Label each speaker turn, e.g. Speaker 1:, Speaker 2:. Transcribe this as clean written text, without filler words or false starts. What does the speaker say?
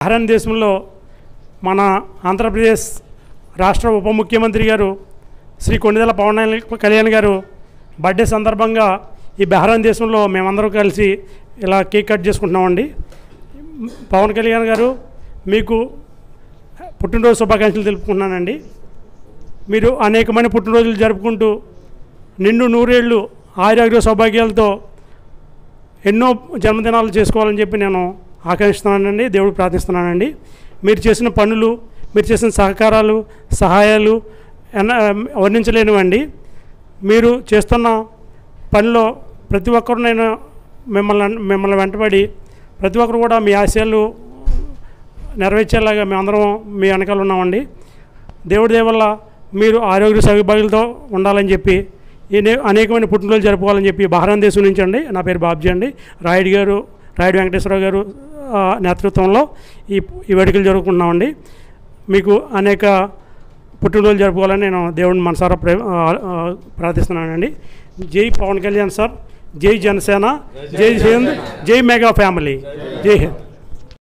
Speaker 1: Bahrain దేశంలో మన ఆంధ్రప్రదేశ్ రాష్ట్ర ఉప ముఖ్యమంత్రి గారు శ్రీ కొణిదెల పవన్ కళ్యాణ్ గారు బర్త్డే సందర్భంగా ఈ బహ్రెయిన్ దేశంలో మేమందరం కలిసి ఇలా కేక్ కట్ చేసుకుంటున్నామండి. పవన్ కళ్యాణ్ గారు మీకు పుట్టినరోజు శుభాకాంక్షలు తెలుపుకుంటున్నానండి. మీరు అనేకమైన పుట్టినరోజులు జరుపుకుంటూ నిండు నూరేళ్ళు ఆరోగ్య సౌభాగ్యాలతో ఎన్నో జన్మదినాలు చేసుకోవాలని చెప్పి నేను ఆకాంక్షిస్తున్నానండి, దేవుడు ప్రార్థిస్తున్నానండి. మీరు చేసిన పనులు, మీరు చేసిన సహకారాలు, సహాయాలు వర్ణించలేనివండి. మీరు చేస్తున్న పనిలో ప్రతి ఒక్కరు నేను మిమ్మల్ని వెంటబడి ప్రతి ఒక్కరు కూడా మీ ఆశయాలు నెరవేర్చేలాగా మేమందరం మీ వెనకాల ఉన్నామండి. దేవుడి దయ వల్ల మీరు ఆరోగ్య సౌభాగ్యాలతో ఉండాలని చెప్పి అనేకమైన పుట్టినరోజులు జరుపుకోవాలని చెప్పి బహ్రెయిన్ దేశం నుంచి అండి. నా పేరు బాబ్జీ అండి. రాయుడు వెంకటేశ్వరరావు గారు నేతృత్వంలో ఈ వేడుకలు జరుపుకుంటున్నామండి. మీకు అనేక పుట్టినరోజులు జరుపుకోవాలని నేను దేవుడిని మనసారా ప్రార్థిస్తున్నానండి. జై పవన్ కళ్యాణ్ సార్, జై జనసేన, జై హింద్, జై మెగా ఫ్యామిలీ, జై హింద్.